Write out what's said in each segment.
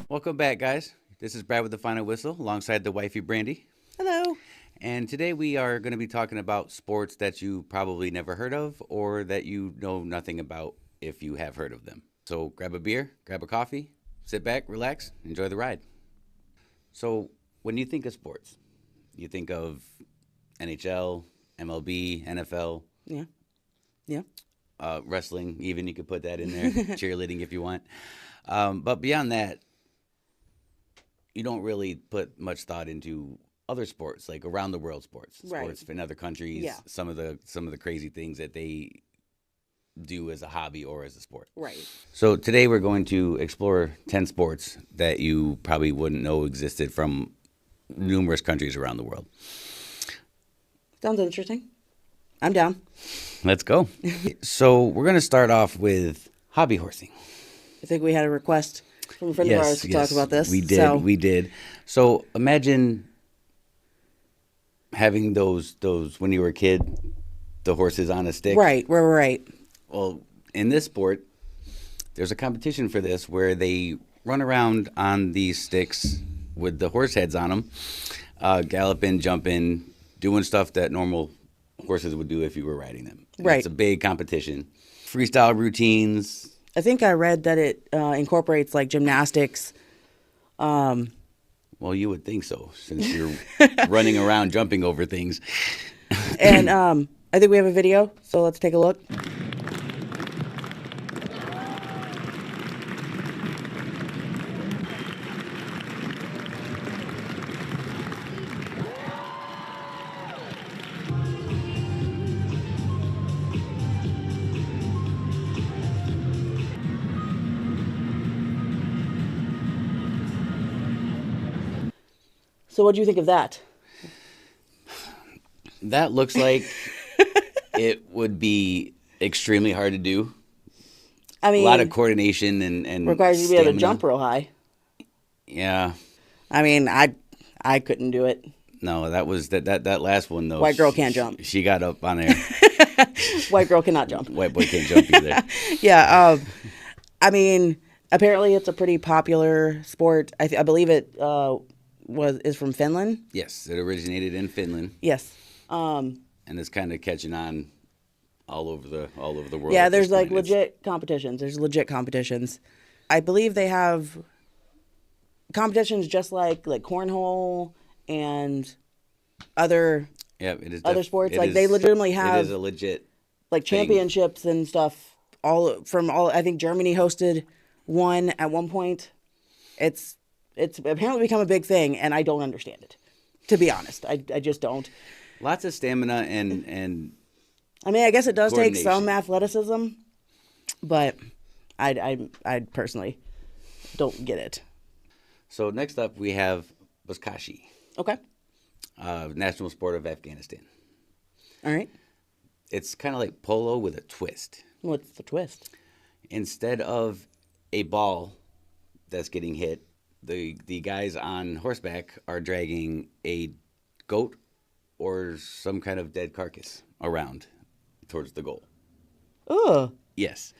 Welcome back, guys. This is Brad with the Final Whistle alongside the wifey Brandy. Hello. And today we are going to be talking about sports that you probably never heard of or that you know nothing about if you have heard of them. So grab a beer, grab a coffee, sit back, relax, enjoy the ride. So when you think of sports, you think of NHL, MLB, NFL. Yeah. Wrestling, even you could put that in there. Cheerleading if you want. But beyond that, you don't really put much thought into other sports, like around the world sports in other countries. Yeah. Some of the crazy things that they do as a hobby or as a sport. Right. So today we're going to explore 10 sports that you probably wouldn't know existed from numerous countries around the world. Sounds interesting. I'm down. Let's go. So we're going to start off with hobby horsing. I think we had a request from a friend of ours to talk about this. We did. So imagine having those when you were a kid, the horses on a stick. Right. Well, in this sport, there's a competition for this where they run around on these sticks with the horse heads on them, galloping, jumping, doing stuff that normal horses would do if you were riding them. Right. It's a big competition. Freestyle routines. I think I read that it incorporates like gymnastics. Well, you would think so, since you're running around jumping over things. And I think we have a video, so let's take a look. So what do you think of that? That looks like it would be extremely hard to do. I mean, a lot of coordination and requires you to be able to stamina. jump real high. Yeah. I mean, I couldn't do it. No, that was that last one though. White girl can't jump. She got up on there. White girl cannot jump. White boy can't jump either. Yeah. I mean, apparently it's a pretty popular sport. I believe it is from Finland. Yes, it originated in Finland. Yes. And it's kind of catching on all over the world. Yeah, there's like legit competitions. There's legit competitions. I believe they have competitions just like cornhole and other sports. They legitimately have it is a legit like championships and stuff. I think Germany hosted one at one point. It's apparently become a big thing, and I don't understand it. To be honest, I just don't. Lots of stamina and I mean, I guess it does take some athleticism, but I personally don't get it. So next up we have Buzkashi. Okay. National sport of Afghanistan. All right. It's kind of like polo with a twist. What's the twist? Instead of a ball that's getting hit, the guys on horseback are dragging a goat or some kind of dead carcass around towards the goal. Oh. Yes,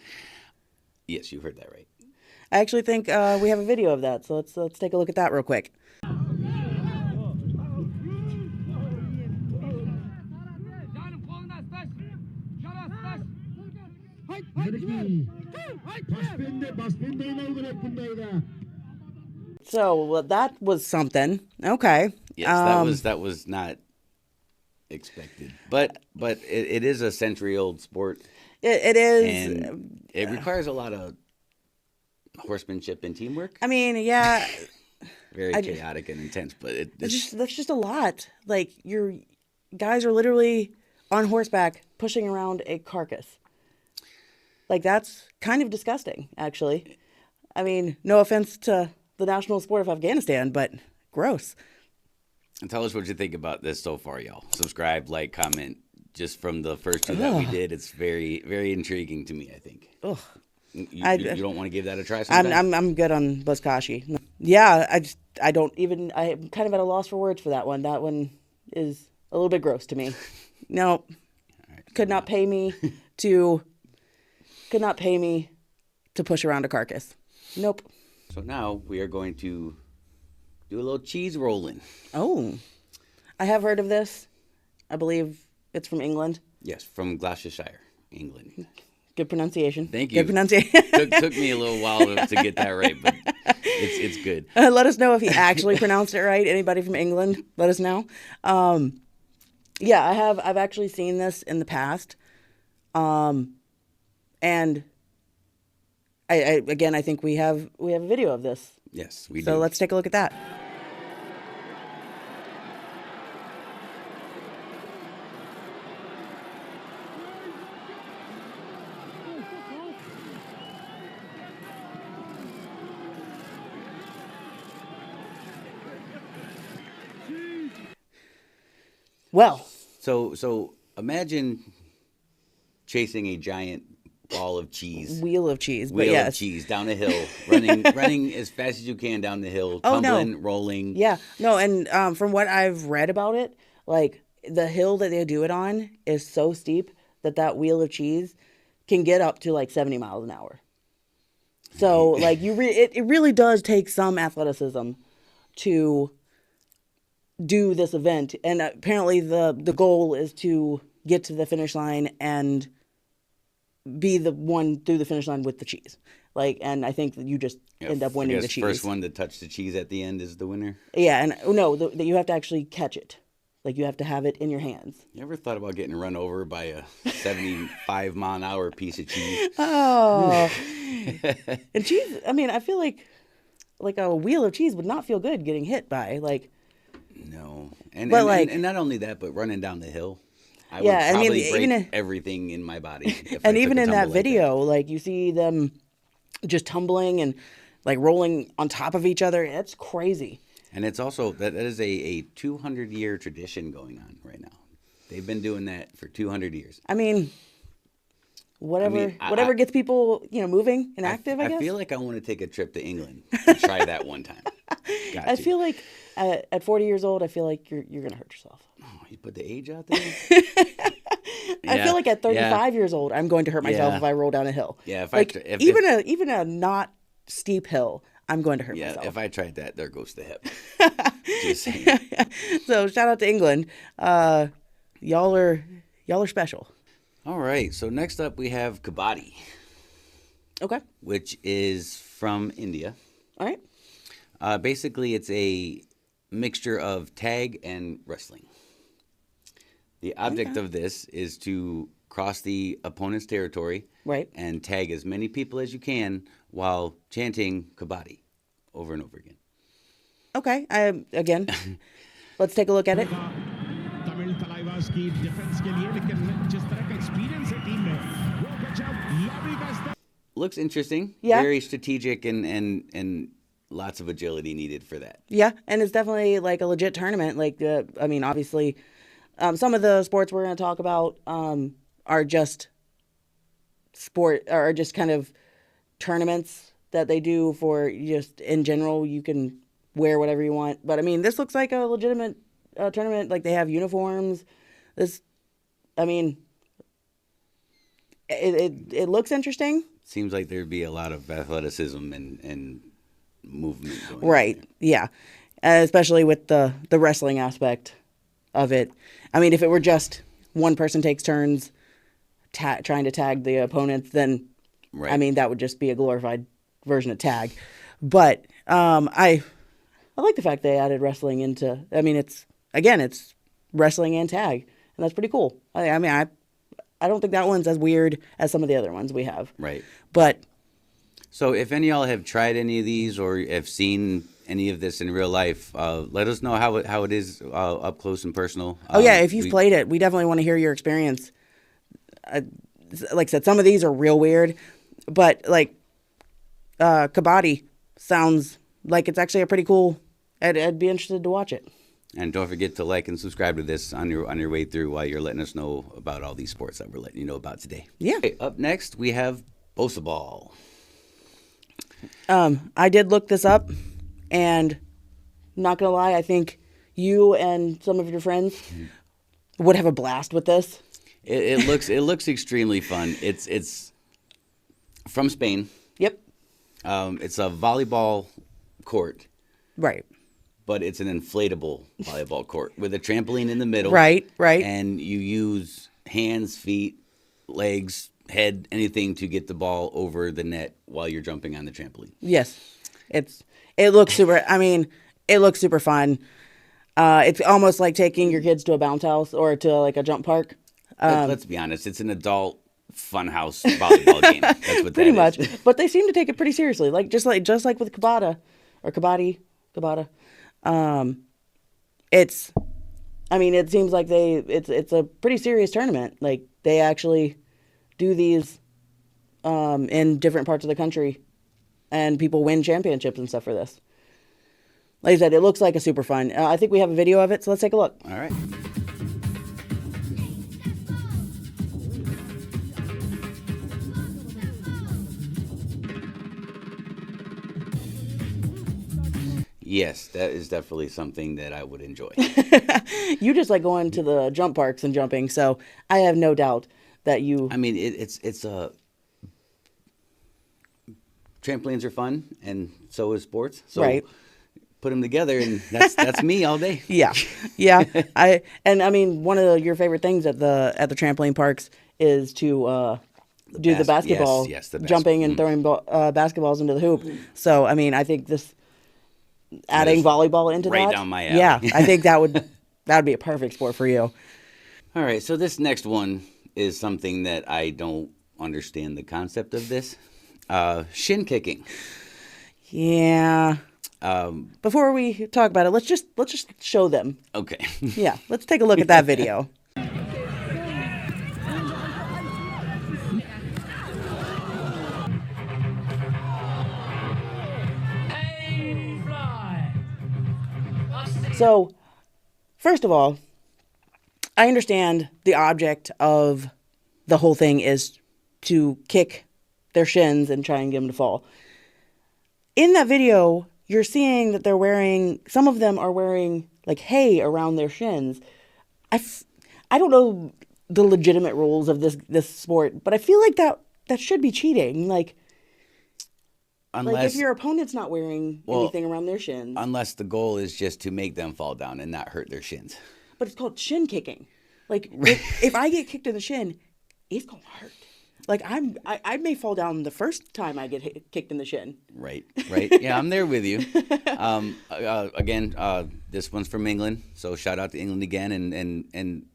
you heard that right. I actually think we have a video of that, so let's take a look at that real quick. So that was something. Okay. Yes, that was not expected, but it is a century-old sport. It is, and it requires a lot of horsemanship and teamwork. I mean, yeah. Very chaotic and intense, but that's just a lot. Like, your guys are literally on horseback pushing around a carcass. Like, that's kind of disgusting, actually. I mean, no offense to the national sport of Afghanistan, but gross. And tell us what you think about this so far, y'all. Subscribe, like, comment. Just from the first two that we did, it's very, very intriguing to me, I think. Ugh. You don't want to give that a try sometime? I'm good on Buzkashi. Yeah, I'm kind of at a loss for words for that one. That one is a little bit gross to me. No, Right, could not pay me to to push around a carcass. Nope. So now we are going to do a little cheese rolling. Oh, I have heard of this. I believe it's from England. Yes, from Gloucestershire, England. Good pronunciation. Thank you. Good pronunciation. took me a little while to get that right, but it's good. Let us know if he actually pronounced it right. Anybody from England, let us know. Yeah, I've actually seen this in the past. And I think we have a video of this. Yes, we do. So let's take a look at that. Well, So imagine chasing a giant ball of cheese. wheel of cheese, but Wheel yes. of cheese down a hill, running as fast as you can down the hill, Oh, no. tumbling, rolling. Yeah, no, and from what I've read about it, like the hill that they do it on is so steep that wheel of cheese can get up to like 70 miles an hour. So like it really does take some athleticism to do this event, and apparently the goal is to get to the finish line and be the one through the finish line with the cheese. Like, and I think that you just end up winning I guess the cheese. First one to touch the cheese at the end is the winner. Yeah, and no, that you have to actually catch it. Like you have to have it in your hands. You ever thought about getting run over by a 75-mile-an-hour piece of cheese? Oh, and cheese. I mean, I feel like a wheel of cheese would not feel good getting hit by. Like, No, But, like- and not only that, but running down the hill. I Yeah, would I mean, probably break even everything in my body. If and I even took a in that tumble like video, like you see them just tumbling and like rolling on top of each other. It's crazy. And it's also that is a 200-year tradition going on right now. They've been doing that for 200 years. I mean, whatever I- gets people moving and active. I guess. I feel like I want to take a trip to England and try that one time. Got I to. feel like at 40 years old, I feel like you're gonna hurt yourself. Oh, you put the age out there. I feel like at 35 years old, I'm going to hurt myself Yeah. if I roll down a hill. Yeah, if like if, even a not steep hill, I'm going to hurt yeah, myself. if I tried that, there goes the hip. Just saying. So shout out to England. Y'all are special. All right. So next up, we have Kabaddi, Okay. which is from India. All right. Basically, it's a mixture of tag and wrestling. The object of this is to cross the opponent's territory Right. and tag as many people as you can while chanting Kabaddi over and over again. Okay. Again, let's take a look at it. Tamil तलाइवास की defence के लिए लेकिन जिस तरह का experience है team में वो गजब लॉबी का स्तर Looks interesting. Yeah. Very strategic and lots of agility needed for that. Yeah, and it's definitely like a legit tournament. Like, I mean, obviously, some of the sports we're going to talk about are just kind of tournaments that they do for just in general. You can wear whatever you want, but I mean, this looks like a legitimate tournament. Like they have uniforms. I mean, it looks interesting. Seems like there'd be a lot of athleticism and movement going on Right. there. Yeah. Especially with the wrestling aspect of it. I mean, if it were just one person takes turns trying to tag the opponent, then Right. I mean that would just be a glorified version of tag. But I like the fact they added wrestling into. I mean, it's wrestling and tag, and that's pretty cool. I mean, I don't think that one's as weird as some of the other ones we have. Right. But So if any of y'all have tried any of these or have seen any of this in real life, let us know how it is up close and personal. oh yeah, if you've played it, we definitely want to hear your experience. Like I said, some of these are real weird, but like Kabaddi sounds like it's actually a pretty cool. I'd be interested to watch it. And don't forget to like and subscribe to this on your way through while you're letting us know about all these sports that we're letting you know about today. Yeah. Okay, up next, we have Bossaball. I did look this up, and not gonna lie, I think you and some of your friends would have a blast with this. It looks extremely fun. It's from Spain. Yep. It's a volleyball court, Right. but it's an inflatable volleyball court with a trampoline in the middle. Right. And you use hands, feet, legs, head, anything to get the ball over the net while you're jumping on the trampoline. Yes. It looks super. I mean, it looks super fun. It's almost like taking your kids to a bounce house or to like a jump park. Let's be honest, it's an adult funhouse volleyball game. That's what Pretty that much. is. But they seem to take it pretty seriously. Just like with Kabaddi or Kabaddi. It seems like it's a pretty serious tournament. Like they actually do these in different parts of the country, and people win championships and stuff for this. Like I said, it looks like a super fun. I think we have a video of it, so let's take a look. All right. Yes, that is definitely something that I would enjoy. You just like going to the jump parks and jumping, so I have no doubt that you. I mean, it's a trampolines are fun, and so is sports. So Right. put them together, and that's me all day. Yeah. One of your favorite things at the trampoline parks is to do the basketball, yes, the jumping and throwing basketballs into the hoop. So I mean, I think adding is volleyball into right that, down my alley. yeah, I think that would be a perfect sport for you. All right, so this next one is something that I don't understand the concept of this. Shin kicking. Yeah. Before we talk about it, let's just show them. Okay. Yeah, let's take a look at that video. So, first of all, I understand the object of the whole thing is to kick their shins and try and get them to fall. In that video, you're seeing that some of them are wearing like hay around their shins. I don't know the legitimate rules of this sport, but I feel like that should be cheating. Like if your opponent's not wearing anything around their shins. Unless the goal is just to make them fall down and not hurt their shins. But it's called shin kicking. Like if I get kicked in the shin, it's gonna hurt. Like I may fall down the first time I get kicked in the shin. Right. Yeah, I'm there with you. Again, this one's from England, so shout out to England again, and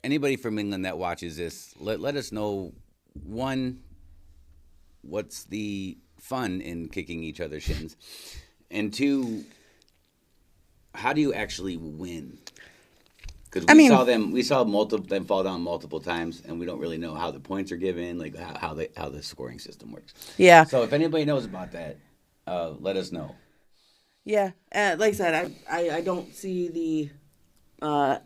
anybody from England that watches this, let us know, one, what's the fun in kicking each other's shins, and two, how do you actually win? Because we saw them fall down multiple times, and we don't really know how the points are given, like how the scoring system works. Yeah. So if anybody knows about that, let us know. Yeah. Like I said, I don't see I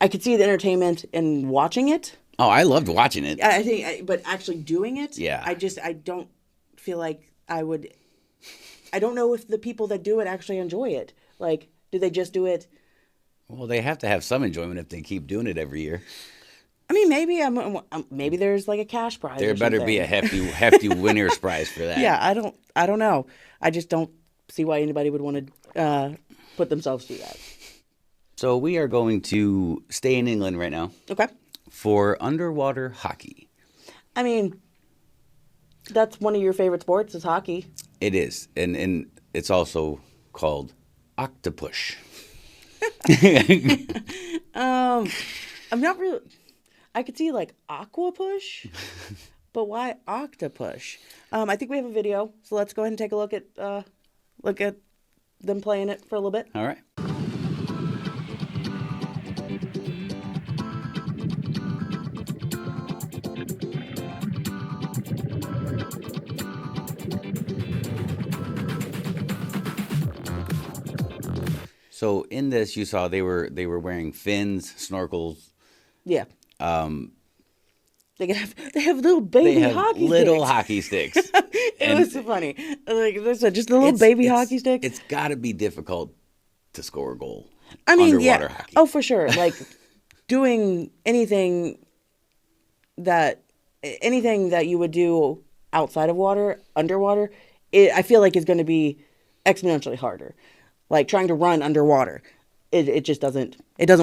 could see the entertainment in watching it. Oh, I loved watching it. I think, but actually doing it, yeah. I don't feel like I would. I don't know if the people that do it actually enjoy it. Like, do they just do it? Well, they have to have some enjoyment if they keep doing it every year. I mean, maybe there's like a cash prize. There better be a hefty winner's prize for that. Yeah, I don't know. I just don't see why anybody would want to put themselves through that. So we are going to stay in England right now. Okay. For underwater hockey. I mean, that's one of your favorite sports is hockey. It is, and it's also called Octopush. I'm not really. I could see like Aquapush, but why Octopush? I think we have a video, so let's go ahead and take a look at them playing it for a little bit. All right. So in this, you saw they were wearing fins, snorkels. Yeah. They have little baby hockey little sticks. hockey sticks. It was so funny. Like there's just a little baby hockey stick. It's got to be difficult to score a goal. I mean, underwater yeah. hockey. Oh, for sure. Like doing anything that you would do outside of water, underwater, I feel like it's going to be exponentially harder. Like trying to run underwater, it just doesn't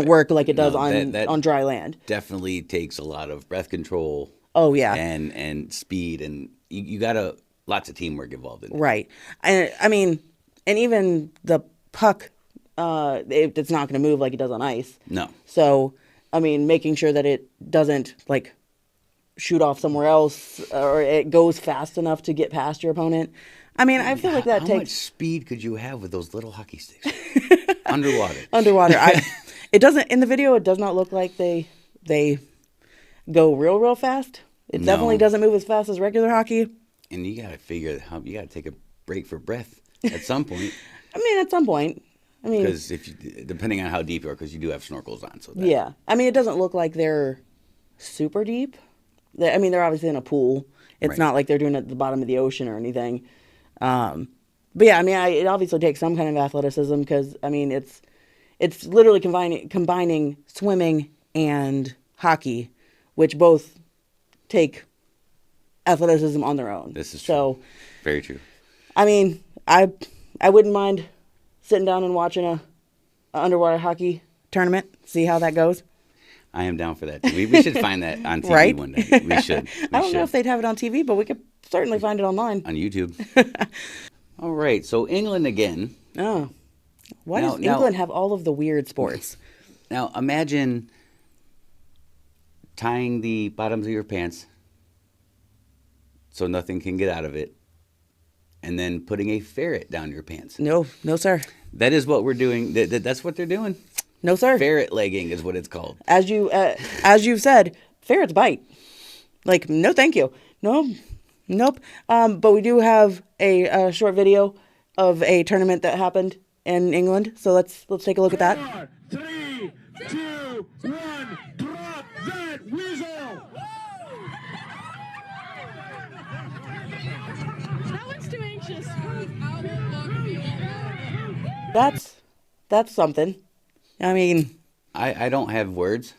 work like it does on dry land. Definitely takes a lot of breath control. Oh yeah, and speed, and you got lots of teamwork involved in it. Right. I mean, and even the puck, it's not going to move like it does on ice. No. So, I mean, making sure that it doesn't like shoot off somewhere else, or it goes fast enough to get past your opponent. I mean, I feel like that takes. How much speed could you have with those little hockey sticks underwater? Underwater. It doesn't in the video. It does not look like they go real fast. It definitely doesn't move as fast as regular hockey. And you got to figure how you got to take a break for breath at some point. I mean, at some point. I mean, because depending on how deep you are, because you do have snorkels on. So yeah. I mean, it doesn't look like they're super deep. I mean, they're obviously in a pool. It's not like they're doing it at the bottom of the ocean or anything. But yeah, I mean, it obviously takes some kind of athleticism because I mean, it's literally combining swimming and hockey, which both take athleticism on their own. This is so true. Very true. I mean, I wouldn't mind sitting down and watching a underwater hockey tournament, see how that goes. I am down for that. We should find that on TV right? one day. We should. I don't know if they'd have it on TV, but we could certainly find it online. On YouTube. All right, so England again. Oh. Why does England have all of the weird sports? Now, imagine tying the bottoms of your pants so nothing can get out of it, and then putting a ferret down your pants. No, sir. That is what we're doing. That's what they're doing. No, sir. Ferret legging is what it's called. As you've said, ferrets bite. Like, no, thank you. No, nope. But we do have a short video of a tournament that happened in England. So let's take a look at that. 4, 3, 2, 1, drop that whistle! That one's too anxious. That's something. I mean, I don't have words.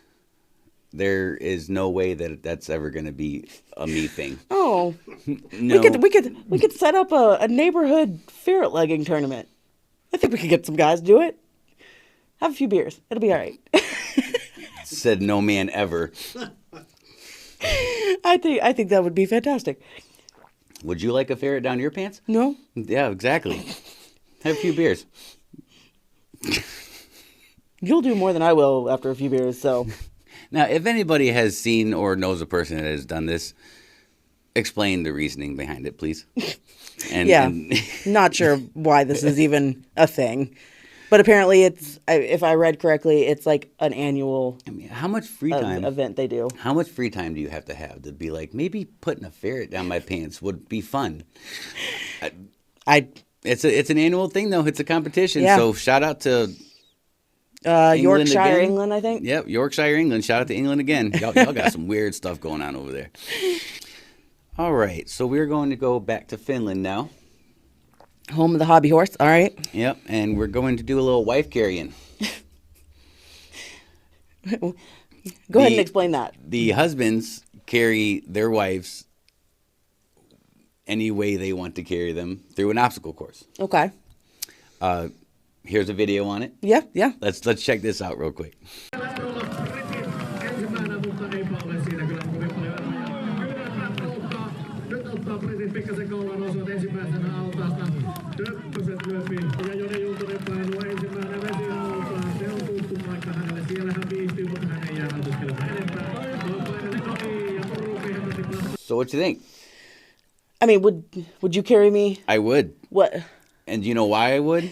There is no way that that's ever going to be a me thing. Oh, no. we could set up a neighborhood ferret legging tournament. I think we could get some guys to do it. Have a few beers. It'll be all right. Said no man ever. I think that would be fantastic. Would you like a ferret down your pants? No? Yeah, exactly. Have a few beers. You'll do more than I will after a few beers, so. Now, if anybody has seen or knows a person that has done this, explain the reasoning behind it, please. And Not sure why this is even a thing. But apparently it's, if I read correctly, it's like an annual how much free time event they do. How much free time do you have to be like, maybe putting a ferret down my pants would be fun? It's an annual thing, though. It's a competition. Yeah. So shout out to Yorkshire, again. England, I think. Yep, Yorkshire, England. Shout out to England again. Y'all got some weird stuff going on over there. All right, so we're going to go back to Finland now. Home of the hobby horse, all right. Yep, and we're going to do a little wife carrying. Go ahead and explain that. The husbands carry their wives any way they want to carry them through an obstacle course. Okay. Here's a video on it. Yeah. Let's check this out real quick. So what you think? I mean, would you carry me? I would. What? And you know why I would?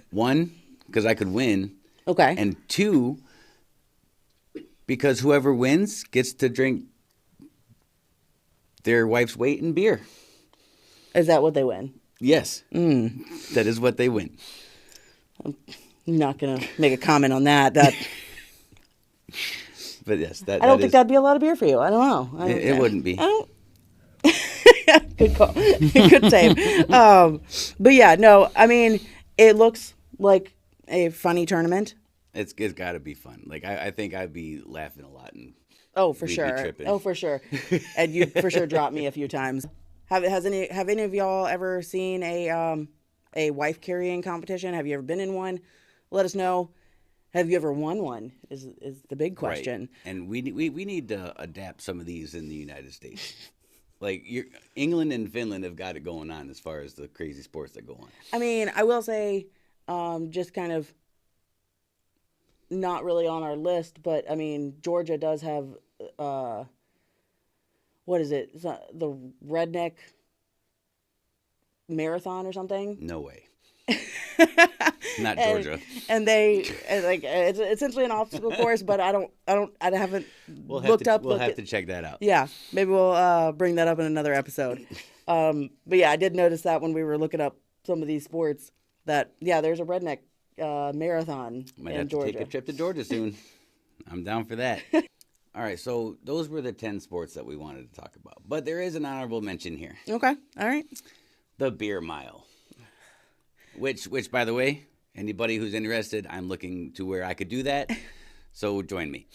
One, because I could win. Okay. And two, because whoever wins gets to drink their wife's weight in beer. Is that what they win? Yes. That is what they win. I'm not going to make a comment on that. But yes, I don't think that'd be a lot of beer for you. I don't know. It wouldn't be. I don't. Good call. Good save. But yeah, no, I mean, it looks like a funny tournament. It's got to be fun. Like, I think I'd be laughing a lot. And Oh, for we'd be sure. tripping. Oh, for sure. And you'd for sure drop me a few times. Have any of y'all ever seen a wife carrying competition? Have you ever been in one? Let us know. Have you ever won one? Is the big question. Right. And we need to adapt some of these in the United States. Like England and Finland have got it going on as far as the crazy sports that go on. I mean, I will say, just kind of not really on our list, but I mean, Georgia does have, what is it? The Redneck Marathon or something? No way. Not Georgia. And it's essentially an obstacle course, but I haven't looked up. We'll have to check that out. Yeah, maybe we'll bring that up in another episode. But yeah, I did notice that when we were looking up some of these sports, that there's a redneck marathon Might in have Georgia. to take a trip to Georgia soon. I'm down for that. All right, so those were the 10 sports that we wanted to talk about. But there is an honorable mention here. Okay, all right. The beer mile. Which, by the way, anybody who's interested, I'm looking to where I could do that. So join me.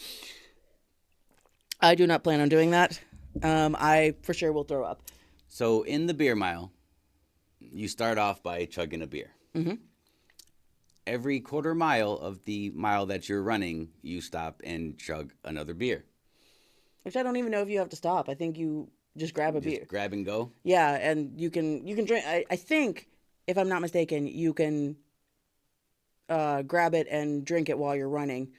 I do not plan on doing that. I for sure will throw up. So in the beer mile, you start off by chugging a beer. Mm-hmm. Every quarter mile of the mile that you're running, you stop and chug another beer. Which I don't even know if you have to stop. I think you just grab a beer. Just grab and go? Yeah, and you can drink. I think, if I'm not mistaken, you can grab it and drink it while you're running.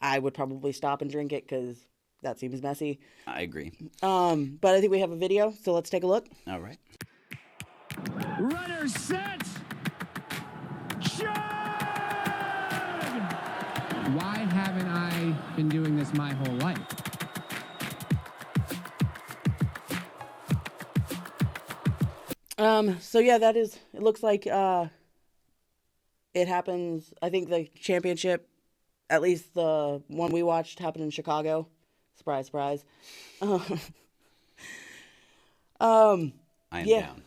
I would probably stop and drink it because that seems messy. I agree. But I think we have a video, so let's take a look. All right. Runner set. Chug! Why haven't I been doing this my whole life? So yeah, it looks like it happens. I think the championship, at least the one we watched, happened in Chicago. Surprise, surprise. I'm Yeah. down.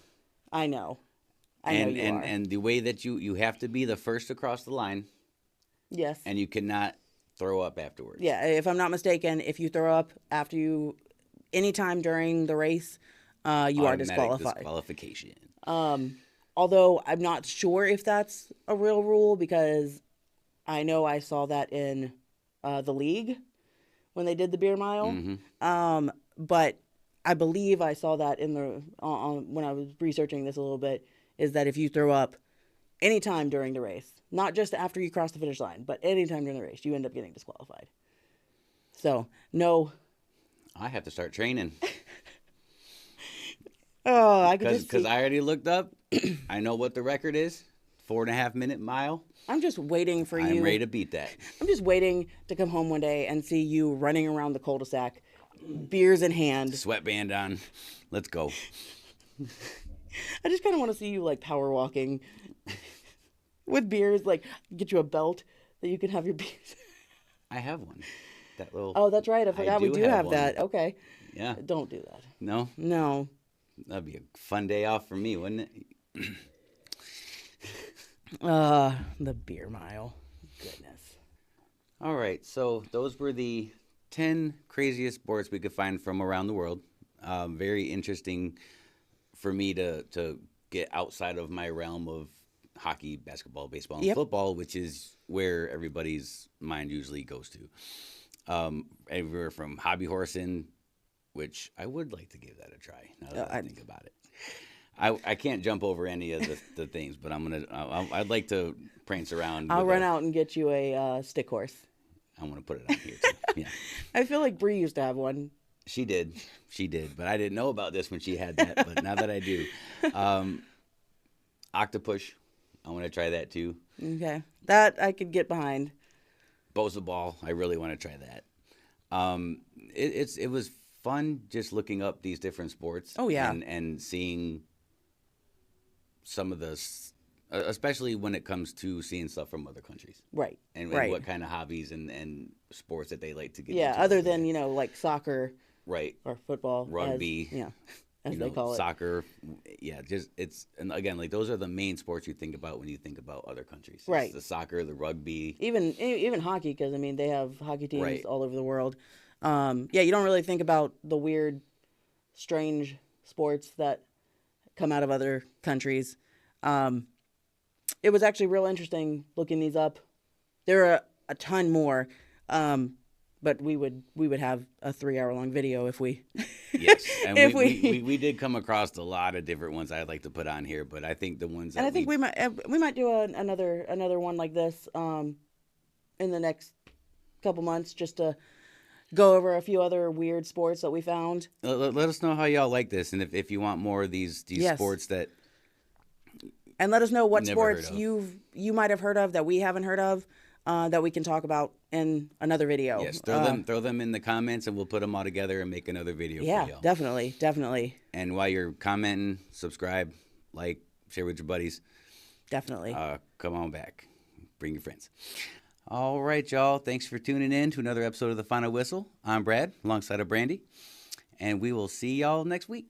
I know. I know you are. And the way that you have to be the first across the line, Yes. and you cannot throw up afterwards. Yeah, if I'm not mistaken, if you throw up anytime during the race, you are Automatic disqualified. disqualification. Although I'm not sure if that's a real rule, because I know I saw that in the league when they did the beer mile. Mm-hmm. But I believe I saw that in when I was researching this a little bit, is that if you throw up anytime during the race, not just after you cross the finish line, but anytime during the race, you end up getting disqualified. So, no. I have to start training. Oh, I could just Because see. I already looked up. I know what the record is. 4.5 minute mile. I'm just waiting for I'm you. ready to beat that. I'm just waiting to come home one day and see you running around the cul-de-sac, beers in hand. Sweatband on. Let's go. I just kind of want to see you like power walking with beers, like get you a belt that you can have your beers. I have one. That little. Oh, that's right. I forgot we do have one. that. Okay. Yeah. Don't do that. No? No. That'd be a fun day off for me, wouldn't it? The beer mile. Goodness. All right. So those were the 10 craziest sports we could find from around the world. Very interesting for me to get outside of my realm of hockey, basketball, baseball, and Yep. football, which is where everybody's mind usually goes to. Everywhere from hobby horsing, which I would like to give that a try now that I think about it. I can't jump over any of the things, but I'd like to prance around. I'll run out and get you a stick horse. I'm gonna put it on here too. Yeah. I feel like Bree used to have one. She did, but I didn't know about this when she had that. But now that I do, Octopush, I want to try that too. Okay. That I could get behind. Bossaball, I really want to try that. It was fun just looking up these different sports. Oh, yeah. and seeing some of the, especially when it comes to seeing stuff from other countries. Right. And right. what kind of hobbies and sports that they like to get Yeah, into. other than, like soccer Right. or football. Rugby. As they call it. Soccer. Yeah, and again, like those are the main sports you think about when you think about other countries. It's Right. the soccer, the rugby. Even hockey, because, they have hockey teams Right. all over the world. You don't really think about the weird, strange sports that come out of other countries. It was actually real interesting looking these up. There are a ton more, but we would have a 3-hour long video if we. Yes, and If we did come across a lot of different ones I'd like to put on here, but I think the ones that And I think we might do another one like this in the next couple months, just to go over a few other weird sports that we found. Let us know how y'all like this, and if you want more of these Yes. sports that. And let us know what Never heard sports of. you might have heard of that we haven't heard of, that we can talk about in another video. Yes, throw them in the comments, and we'll put them all together and make another video Yeah, for y'all. definitely. And while you're commenting, subscribe, like, share with your buddies. Definitely. Come on back. Bring your friends. All right, y'all. Thanks for tuning in to another episode of The Final Whistle. I'm Brad, alongside of Brandy, and we will see y'all next week.